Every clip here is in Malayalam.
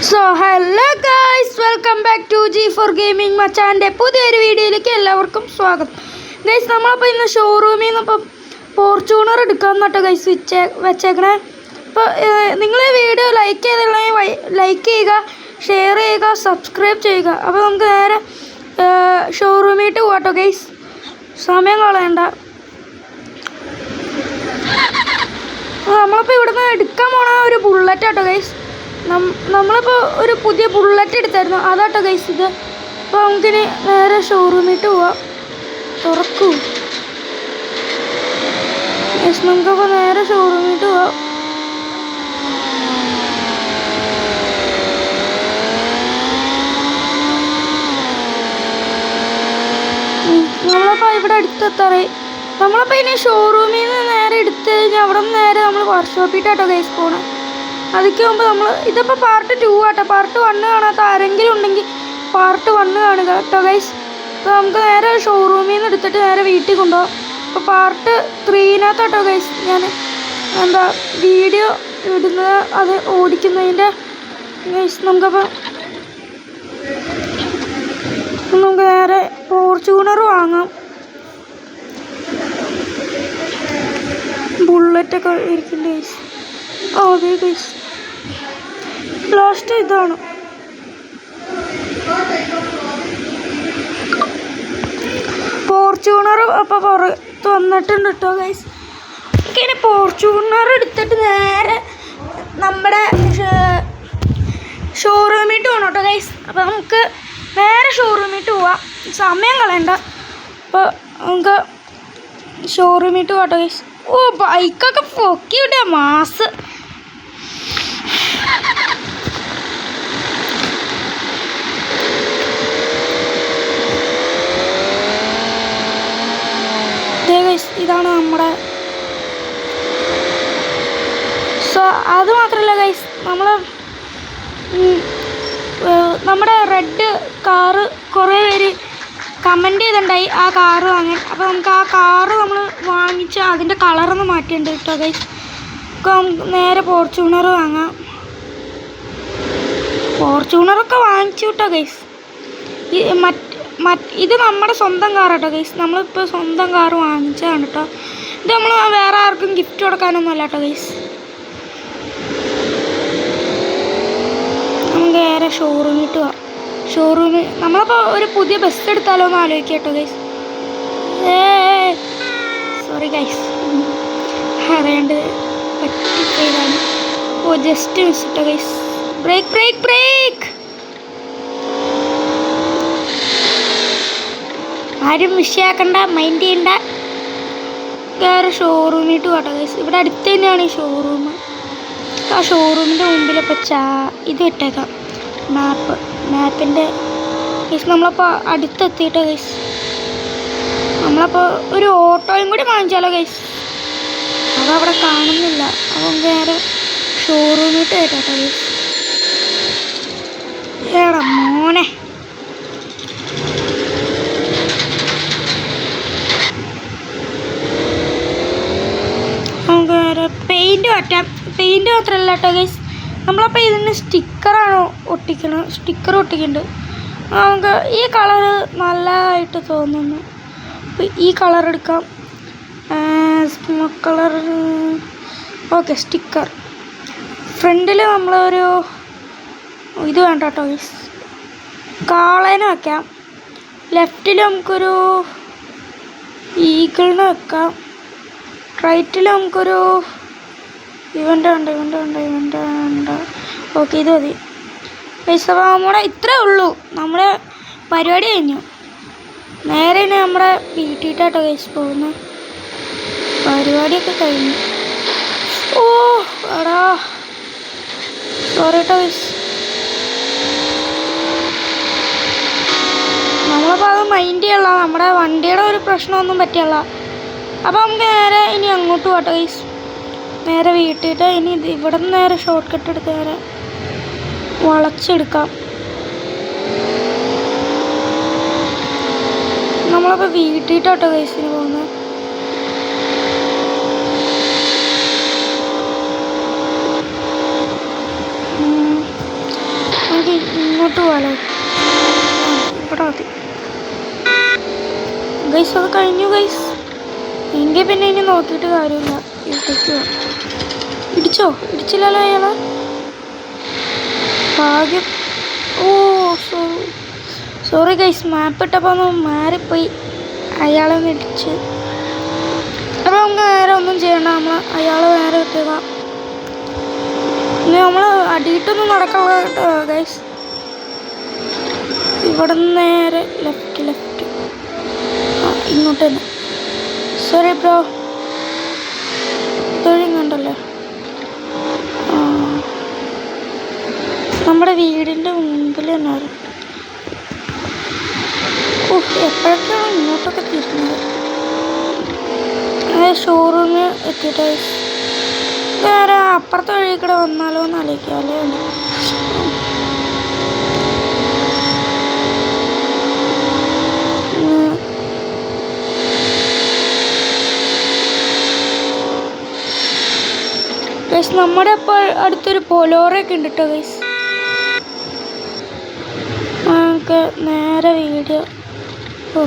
So hello guys, welcome back to G4 gaming മച്ചാൻ്റെ പുതിയൊരു വീഡിയോയിലേക്ക് എല്ലാവർക്കും സ്വാഗതം. ഗൈസ്, നമ്മളപ്പോൾ ഇന്ന് ഷോറൂമിൽ നിന്ന് ഇപ്പോൾ ഫോർച്യൂണർ എടുക്കാമെന്ന് കേട്ടോ ഗൈസ് വെച്ചേക്കണേ. അപ്പോൾ നിങ്ങൾ ഈ വീഡിയോ ലൈക്ക് ചെയ്തിട്ടുണ്ടെങ്കിൽ ലൈക്ക് ചെയ്യുക, ഷെയർ ചെയ്യുക, സബ്സ്ക്രൈബ് ചെയ്യുക. അപ്പോൾ നമുക്ക് നേരെ ഷോറൂമിട്ട് പോകാട്ടോ ഗൈസ്, സമയം കളയണ്ട. നമ്മളിപ്പോൾ ഇവിടുന്ന് എടുക്കാൻ പോണ ഒരു ബുള്ളറ്റ് കേട്ടോ ഗൈസ്. നമ്മളിപ്പോൾ ഒരു പുതിയ ബുള്ളറ്റ് എടുത്തായിരുന്നു, അതാട്ടോ ഗൈസ് ഇത്. അപ്പോൾ നമുക്കിനി നേരെ ഷോറൂമിട്ട് പോവാം. തുറക്കൂ ഗൈസ്, നമുക്കപ്പോൾ നേരെ ഷോറൂമിട്ട് പോവാം. നമ്മളപ്പോൾ ഇവിടെ അടുത്തെത്താറേ. നമ്മളപ്പോൾ ഇനി ഷോറൂമിൽ നിന്ന് നേരെ എടുത്തു കഴിഞ്ഞാൽ അവിടെ നിന്ന് നേരെ നമ്മൾ വർക്ക്ഷോപ്പിട്ടാട്ടോ ഗൈസ് പോകണം. അതിക്ക് മുമ്പ് നമ്മൾ ഇതിപ്പോൾ പാർട്ട് 2 ആട്ടോ. പാർട്ട് 1 കാണാത്ത ആരെങ്കിലും ഉണ്ടെങ്കിൽ പാർട്ട് 1 കാണുക കേട്ടോ ഗൈസ്. അപ്പോൾ നമുക്ക് നേരെ ഷോറൂമിൽ നിന്ന് എടുത്തിട്ട് നേരെ വീട്ടിൽ കൊണ്ടുപോകാം. അപ്പോൾ പാർട്ട് 3-നകത്താട്ടോ ഗൈസ് ഞാൻ വീഡിയോ ഇടുന്നത്, അത് ഓടിക്കുന്നതിൻ്റെ ഗൈസ്. നമുക്ക് നേരെ ഫോർച്യൂണർ വാങ്ങാം. ബുള്ളറ്റൊക്കെ ഇരിക്കുന്നുണ്ട് ഗൈസ്. അതെ ഗൈസ്, ലാസ്റ്റ് ഇതാണ്. ഫോർച്യൂണർ അപ്പോൾ പുറത്ത് വന്നിട്ടുണ്ട് കേട്ടോ ഗൈസ്. ഇനി ഫോർച്യൂണർ എടുത്തിട്ട് നേരെ നമ്മുടെ ഷോറൂമിട്ട് പോകണം കേട്ടോ ഗൈസ്. അപ്പോൾ നമുക്ക് നേരെ ഷോറൂമിട്ട് പോവാം, സമയം കളയണ്ട. അപ്പോൾ നമുക്ക് ഷോറൂമിട്ട് പോകാം കേട്ടോ ഗൈസ്. ഓ, ബൈക്കൊക്കെ പൊക്കി വിട്ട മാസ്. ഇതാണ് നമ്മുടെ. സോ അത് മാത്രമല്ല ഗൈസ്, നമ്മുടെ റെഡ് കാറ് കുറേ പേര് കമൻറ്റ് ചെയ്തിട്ടുണ്ടായി ആ കാറ് വാങ്ങാൻ. അപ്പോൾ നമുക്ക് ആ കാറ് നമ്മൾ വാങ്ങിച്ച് അതിൻ്റെ കളറൊന്ന് മാറ്റിയിട്ടുണ്ട് കേട്ടോ ഗൈസ്. അപ്പോൾ നമുക്ക് നേരെ ഫോർച്യൂണർ വാങ്ങാം. ഫോർച്യൂണറൊക്കെ വാങ്ങിച്ചു കേട്ടോ ഗൈസ്. ഇത് നമ്മുടെ സ്വന്തം കാർ കേട്ടോ ഗൈസ്. നമ്മളിപ്പോൾ സ്വന്തം കാർ വാങ്ങിച്ചതാണ് കേട്ടോ. ഇത് നമ്മൾ വേറെ ആർക്കും ഗിഫ്റ്റ് കൊടുക്കാനൊന്നും അല്ല കേട്ടോ ഗൈസ്. നമുക്ക് നേരെ ഷോറൂമിട്ട് പോവാം. ഷോറൂമിൽ നമ്മളിപ്പോൾ ഒരു പുതിയ ബസ് എടുത്താലോ എന്ന് ആലോചിക്കാം കേട്ടോ ഗൈസ്. സോറി ഗൈസ്, അറിയാണ്ട് പറ്റിയതാണ്. ഓ, ജസ്റ്റ് മിസ് കേട്ടോ ഗൈസ്. Break break break. ആരും വിഷയാക്കണ്ട, മൈൻഡ് ചെയ്യണ്ട. വേറെ ഷോറൂമിട്ട് പോട്ടോ ഗൈസ്. ഇവിടെ അടുത്ത് തന്നെയാണ് ഈ ഷോറൂം. ആ ഷോറൂമിൻ്റെ മുമ്പിലിപ്പോൾ ഇത് ഇട്ടേക്കാം, മാപ്പിൻ്റെ ഗൈസ്. നമ്മളപ്പോൾ അടുത്തെത്തിയിട്ടോ ഗൈസ്. നമ്മളപ്പോൾ ഒരു ഓട്ടോയും കൂടി വാങ്ങിച്ചാലോ ഗൈസ്. അതവിടെ കാണുന്നില്ല. അപ്പോൾ നേരെ ഷോറൂമിട്ട് കേട്ടോ ഗൈസ്. ഏടാ മോനെ, നമുക്ക് വേറെ പെയിൻറ്റ് മാറ്റാം. പെയിൻറ്റ് മാത്രമല്ല കേട്ടോ ഗൈസ്, നമ്മളപ്പോൾ ഇതിന് സ്റ്റിക്കറാണ് ഒട്ടിക്കണം. സ്റ്റിക്കർ ഒട്ടിക്കുന്നുണ്ട്. നമുക്ക് ഈ കളറ് നല്ലതായിട്ട് തോന്നുന്നു. അപ്പോൾ ഈ കളർ എടുക്കാം, സ്മോക്ക് കളർ. Okay, sticker. ഫ്രണ്ടിൽ നമ്മളൊരു ഇത് വേണ്ട കേട്ടോ ഗൈസ്, കാളേനെ വയ്ക്കാം. ലെഫ്റ്റിൽ നമുക്കൊരു ഈഗിളിനെ വെക്കാം. റൈറ്റിൽ നമുക്കൊരു ഇവൻ്റ് ഉണ്ട്. ഓക്കെ, ഇത് മതി ഗൈസ്. അപ്പോൾ നമ്മുടെ ഇത്രേ ഉള്ളൂ, നമ്മുടെ പരിപാടി കഴിഞ്ഞു. നേരെ ഇനി നമ്മുടെ വീട്ടിട്ടാട്ടോ ഗൈസ് പോകുന്നത്. പരിപാടിയൊക്കെ കഴിഞ്ഞു. ഓ എടാ, സോറി കേട്ടോ ഗൈസ്. നമ്മളപ്പോൾ അത് മൈൻഡ് ചെയ്യല്ല, നമ്മുടെ വണ്ടിയുടെ ഒരു പ്രശ്നമൊന്നും പറ്റിയല്ല. അപ്പോൾ നമുക്ക് നേരെ ഇനി അങ്ങോട്ട് പോട്ടോ ഗൈസ്. നേരെ വീട്ടിട്ട് ഇനി ഇവിടെ നിന്ന് നേരെ ഷോർട്ട് കട്ട് എടുത്ത് നേരെ വളച്ചെടുക്കാം. നമ്മളപ്പോൾ വീട്ടിട്ടാട്ടോ ഗൈസിന് പോകുന്നത്. ഇങ്ങോട്ട് പോകാലോ. ഇവിടെ മതി ഗൈസ്. അത് കഴിഞ്ഞു ഗൈസ്. എങ്കിൽ പിന്നെ ഇനി നോക്കിയിട്ട് കാര്യമില്ല. ഇവിടേക്ക് പോവാം. ഇടിച്ചോ? ഇടിച്ചില്ലല്ലോ അയാള്. ഭാഗ്യം. ഓ സോറി ഗൈസ്, മാപ്പ് ഇട്ടപ്പോൾ ഒന്ന് മാറിപ്പോയി. അയാളെ ഒന്ന് ഇടിച്ച്. അപ്പോൾ നമുക്ക് നേരെ ഒന്നും ചെയ്യണ്ട, നമ്മൾ അയാളെ നേരെ കിട്ടുക. ഇനി നമ്മൾ അടിയിട്ടൊന്നും നടക്കണ്ട കേട്ടോ ഗൈസ്. ഇവിടെ നിന്ന് നേരെ ലെഫ്റ്റ് ഇങ്ങോട്ട് തന്നെ. സോറി ബ്രോ, തൊഴിങ്ങണ്ടല്ലോ. നമ്മുടെ വീടിൻ്റെ മുമ്പിൽ തന്നെ വരും. എപ്പോഴൊക്കെയാണ് ഇങ്ങോട്ടൊക്കെ തിരിഞ്ഞത്. ഷോറൂമിൽ എത്തിയിട്ട് വേറെ അപ്പുറത്തെ വഴി കൂടെ വന്നാലോ എന്ന് ആലോചിക്കാമല്ലേ. ഗൈസ് നമ്മുടെ ഇപ്പോൾ അടുത്തൊരു പൊലോറൊക്കെ ഉണ്ട് കേട്ടോ ഗൈസ്. നമുക്ക് നേരെ വീഡിയോ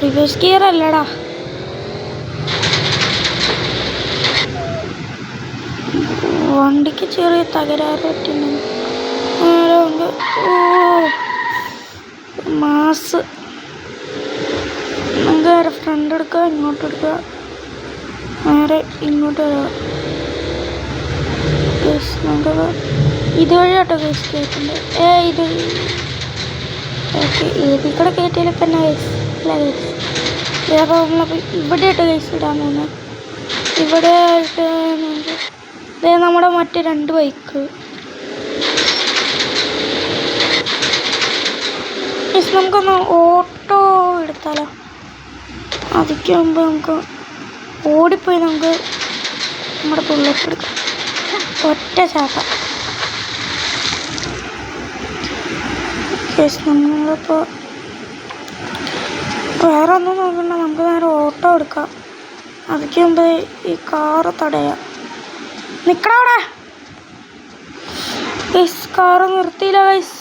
റിവേഴ്സ് ഗിയർ അല്ലടാ, വണ്ടിക്ക് ചെറിയ തകരാറ് പറ്റുന്നുണ്ട്. മാസ് നമുക്ക് നേരെ ഫ്രണ്ട് എടുക്കുക, ഇങ്ങോട്ട് എടുക്കുക, നേരെ ഇങ്ങോട്ട് വരാം. നമുക്ക് ഇതുവഴി കേട്ടോ കേസ് കയറ്റുന്നത്. ഇത് ഓക്കെ, ഏതിൽ കൂടെ കയറ്റിയാലും തന്നെ കേസ് അല്ല കേസ്. അപ്പോൾ നമ്മളപ്പോൾ ഇവിടെ ആയിട്ട് കേസ് ഇടാൻ പോകുന്നത്. ഇവിടെ ആയിട്ട് നമ്മുടെ മറ്റേ 2 ബൈക്ക്. കേസ് നമുക്കൊന്ന് ഓട്ടോ എടുത്താലോ. അതിക്ക് മുമ്പ് നമുക്ക് ഓടിപ്പോയി നമുക്ക് നമ്മുടെ ബുള്ളറ്റ് എടുക്കാം. ഒറ്റ ചാട്ടം. കേസ് നമ്മളിപ്പോൾ വേറെ ഒന്നും നോക്കണ്ട, നമുക്ക് നേരെ ഓട്ടോ എടുക്കാം. അതിക്ക് മുമ്പ് ഈ കാറ് തടയാം. നിൽക്കണ അവിടെ ഗൈസ്. കാറ് നിർത്തിയില്ല ഗൈസ്.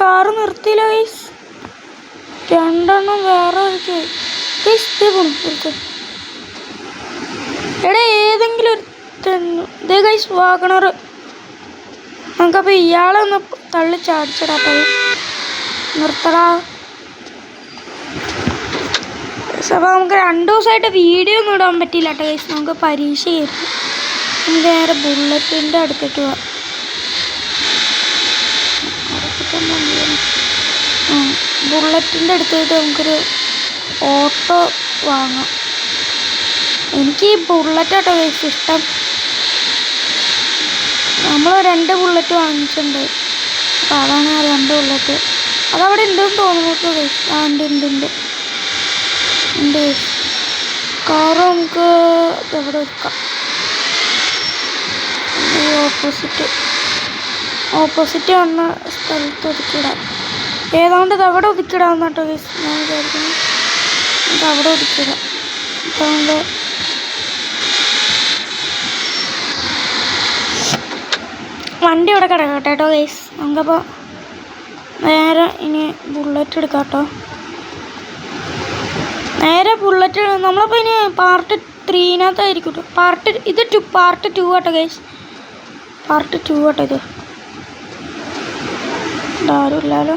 കാറ് നിർത്തിയില്ല ഗൈസ്. 2 എണ്ണം വേറെ ഒഴിച്ച് ഗൈസ്. എടാ ഏതെങ്കിലും ഒരു ഇതേ ഗൈസ് വാഗണർ. നമുക്കപ്പോൾ ഇയാളെ ഒന്ന് തള്ളി ചാടിച്ചിടാട്ടോ. നിർത്തടാ. അപ്പോൾ നമുക്ക് 2 ദിവസമായിട്ട് വീഡിയോ ഒന്നും ഇടാൻ പറ്റിയില്ല കേട്ടോ ഗൈസ്. നമുക്ക് പരീക്ഷയായിരുന്നു. നമുക്ക് നേരെ ബുള്ളറ്റിൻ്റെ അടുത്തേക്ക് പോവാം. ബുള്ളറ്റിൻ്റെ അടുത്തേക്ക് നമുക്കൊരു ഓട്ടോ വാങ്ങാം. എനിക്ക് ഈ ബുള്ളറ്റ് കേട്ടോ ഗൈസ് ഇഷ്ടം. നമ്മൾ 2 ബുള്ളറ്റ് വാങ്ങിച്ചിട്ടുണ്ട്. അപ്പോൾ അതാണ് 2 ബുള്ളറ്റ്. അതവിടെ ഉണ്ടെന്ന് തോന്നുന്നു ഗൈസ്. ഉണ്ട് കാറ് നമുക്ക് എവിടെ വെക്കാം. ഓപ്പോസിറ്റ് വന്ന സ്ഥലത്ത് ഒതുക്കിയിടാം. ഏതാണ്ട് ഇത് അവിടെ ഒതുക്കിയിടാമെന്ന് കേട്ടോ ഗൈസ് ഞാൻ വിചാരിക്കുന്നു. നമുക്ക് അവിടെ ഒതുക്കിയിടാം. അപ്പോൾ നമുക്ക് വണ്ടി ഇവിടെ കിടക്കട്ടെ കേട്ടോ ഗൈസ്. നമുക്കപ്പോൾ നേരെ ഇനി ബുള്ളറ്റ് എടുക്കാം കേട്ടോ. നേരെ ബുള്ളറ്റ് നമ്മളപ്പോൾ ഇനി പാർട്ട് 3-നകത്തായിരിക്കും കേട്ടോ. പാർട്ട് 2 കേട്ടോ ഗൈസ്. പാർട്ട് 2 കേട്ടോ ഇത്. ആരും ഇല്ലല്ലോ.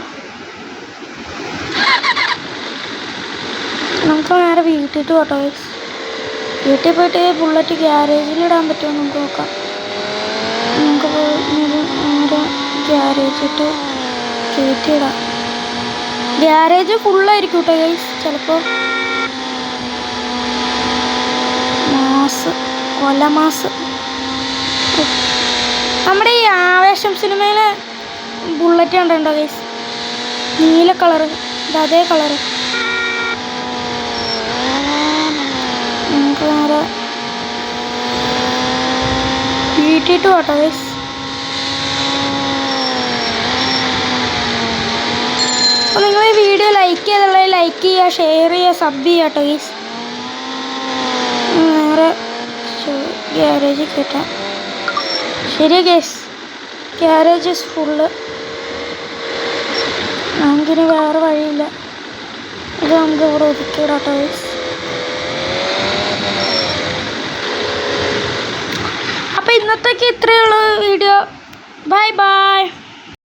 നമുക്ക് നേരെ വീട്ടിൽ കേട്ടോ ഗൈസ്. വീട്ടിൽ പോയിട്ട് ബുള്ളറ്റ് ഗ്യാരേജിലിടാൻ പറ്റുമോ നമുക്ക് നോക്കാം. നമുക്ക് നേരെ ഗ്യാരേജിട്ട് കയറ്റിയിടാം. ഗ്യാരേജ് ഫുള്ളായിരിക്കും കേട്ടോ ഗൈസ്. ചിലപ്പോൾ കൊലമാസ്. നമ്മുടെ ഈ ആവേശം സിനിമയിലെ ബുള്ളറ്റ് കണ്ടിട്ടുണ്ടോ ഗൈസ്? നീല കളറ്, അതേ കളറ്. നമുക്ക് നേരെ വീട്ടിട്ട് പോട്ടോ ഗൈസ്. അപ്പോൾ നിങ്ങൾ ഈ വീഡിയോ ലൈക്ക് ചെയ്തുള്ളത് ലൈക്ക് ചെയ്യുക, ഷെയർ ചെയ്യുക, സബ് ചെയ്യുക കേട്ടോ ഗൈസ്. നേരെ ഗ്യാരേജിൽ കയറ്റാം. ശരി ഗൈസ്, ഗ്യാരേജസ് ഫുള്ള്. നമുക്കിനി വേറെ വഴിയില്ല. ഇത് നമുക്ക് ഇവിടെ ഒതുക്കിയിടാട്ടോ ഗൈസ്. അപ്പോൾ ഇന്നത്തേക്ക് ഇത്രയുള്ള വീഡിയോ. Bye bye.